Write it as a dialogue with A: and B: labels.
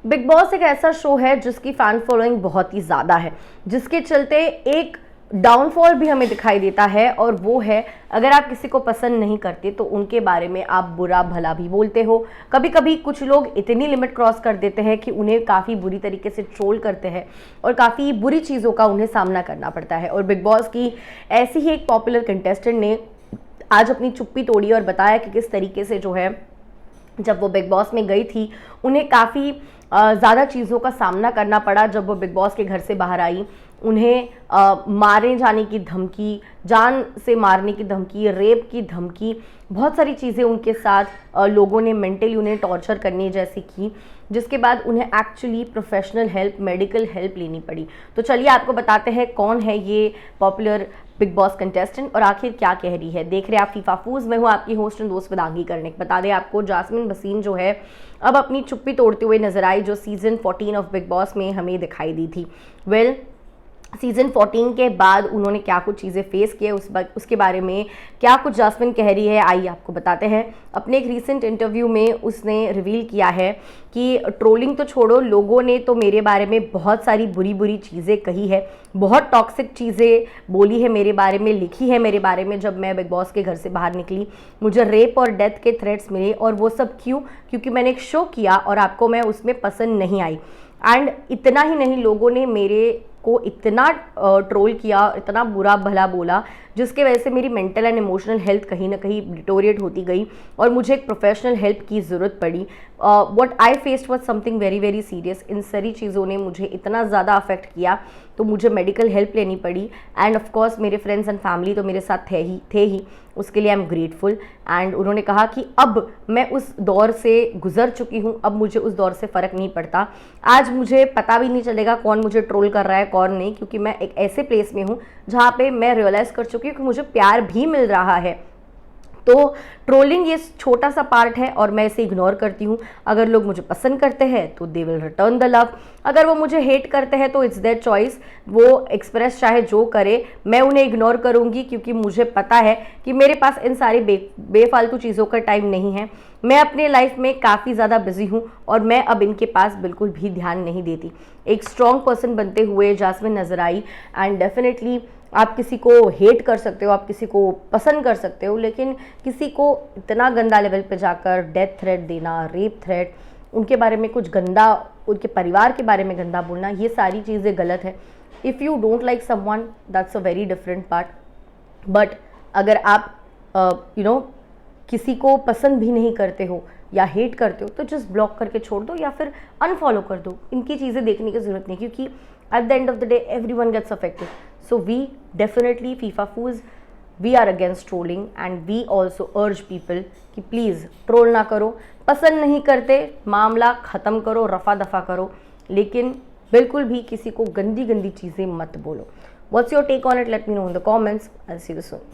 A: Big boss एक ऐसा show है जिसकी फैन फॉलोइंग बहुत ही ज़्यादा है, जिसके चलते एक डाउनफॉल भी हमें दिखाई देता है, और वो है अगर आप किसी को पसंद नहीं करते तो उनके बारे में आप बुरा भला भी बोलते हो। कभी कभी कुछ लोग इतनी लिमिट क्रॉस कर देते हैं कि उन्हें काफ़ी बुरी तरीके से ट्रोल करते हैं और काफ़ी बुरी चीज़ों का उन्हें सामना करना पड़ता है। और बिग बॉस की ऐसी ही एक पॉपुलर कंटेस्टेंट ने आज अपनी चुप्पी तोड़ी और बताया कि किस तरीके से जो है जब वो बिग बॉस में गई थी उन्हें काफ़ी ज़्यादा चीज़ों का सामना करना पड़ा। जब वो बिग बॉस के घर से बाहर आई उन्हें मारे जाने की धमकी, जान से मारने की धमकी, रेप की धमकी, बहुत सारी चीज़ें उनके साथ लोगों ने मेंटली उन्हें टॉर्चर करने जैसी की, जिसके बाद उन्हें actually professional help, medical help लेनी पड़ी। तो चलिए आपको बताते हैं कौन है ये पॉपुलर बिग बॉस कंटेस्टेंट और आखिर क्या कह रही है। देख रहे हैं आप फीफा फूज, मैं हूँ आपकी होस्ट एंड दोस्त वेदांगी कर्णिक। बता दें आपको, जास्मिन भसीन जो है अब अपनी चुप्पी तोड़ते हुए नजर आई, जो सीजन 14 ऑफ बिग बॉस में हमें दिखाई दी थी। सीजन 14 के बाद उन्होंने क्या कुछ चीज़ें फेस किए उसके बारे में क्या कुछ जास्मिन कह रही है, आइए आपको बताते हैं। अपने एक रीसेंट इंटरव्यू में उसने रिवील किया है कि ट्रोलिंग तो छोड़ो, लोगों ने तो मेरे बारे में बहुत सारी बुरी बुरी चीज़ें कही है, बहुत टॉक्सिक चीज़ें बोली है मेरे बारे में, लिखी है मेरे बारे में। जब मैं बिग बॉस के घर से बाहर निकली मुझे रेप और डेथ के थ्रेट्स मिले, और वो सब क्योंकि मैंने एक शो किया और आपको मैं उसमें पसंद नहीं आई। एंड इतना ही नहीं, लोगों ने मेरे को इतना ट्रोल किया, इतना बुरा भला बोला, जिसके वजह से मेरी मेंटल एंड इमोशनल हेल्थ कहीं ना कहीं डिटोरिएट होती गई और मुझे एक प्रोफेशनल हेल्प की ज़रूरत पड़ी। What I faced was something very very serious. इन सारी चीज़ों ने मुझे इतना ज़्यादा अफेक्ट किया तो मुझे मेडिकल हेल्प लेनी पड़ी। एंड ऑफ कोर्स मेरे फ्रेंड्स एंड फैमिली तो मेरे साथ थे ही, उसके लिए आई एम ग्रेटफुल। एंड उन्होंने कहा कि अब मैं उस दौर से गुजर चुकी हूँ, अब मुझे उस दौर से फ़र्क नहीं पड़ता। आज मुझे पता भी नहीं चलेगा कौन मुझे ट्रोल कर रहा है कौन नहीं, क्योंकि मैं एक ऐसे प्लेस में हूँ जहाँ पे मैं रियलाइज़ कर चुकी हूँ कि मुझे प्यार भी मिल रहा है। तो ट्रोलिंग ये छोटा सा पार्ट है और मैं इसे इग्नोर करती हूँ। अगर लोग मुझे पसंद करते हैं तो they will return the love, अगर वो मुझे हेट करते हैं तो इट्स देयर चॉइस, वो एक्सप्रेस चाहे जो करे, मैं उन्हें इग्नोर करूँगी, क्योंकि मुझे पता है कि मेरे पास इन सारी बेफालतू चीज़ों का टाइम नहीं है। मैं अपने लाइफ में काफ़ी ज़्यादा बिजी हूँ और मैं अब इनके पास बिल्कुल भी ध्यान नहीं देती। एक स्ट्रॉन्ग पर्सन बनते हुए जास्मिन नजर आई। एंड डेफिनेटली आप किसी को हेट कर सकते हो, आप किसी को पसंद कर सकते हो, लेकिन किसी को इतना गंदा लेवल पे जाकर डेथ थ्रेट देना, रेप थ्रेट, उनके बारे में कुछ गंदा, उनके परिवार के बारे में गंदा बोलना, ये सारी चीज़ें गलत है। If you don't like someone that's a very different part, but अगर आप किसी को पसंद भी नहीं करते हो या हेट करते हो तो जस्ट ब्लॉक करके छोड़ दो या फिर अनफॉलो कर दो। इनकी चीज़ें देखने की ज़रूरत नहीं, क्योंकि at the end of the day everyone gets affected. So we definitely FIFA fools, we are against trolling and we also urge people कि प्लीज़ ट्रोल ना करो। पसंद नहीं करते, मामला ख़त्म करो, रफा दफा करो, लेकिन बिल्कुल भी किसी को गंदी गंदी चीज़ें मत बोलो। What's your take on it? Let me know in the comments. I'll see you soon.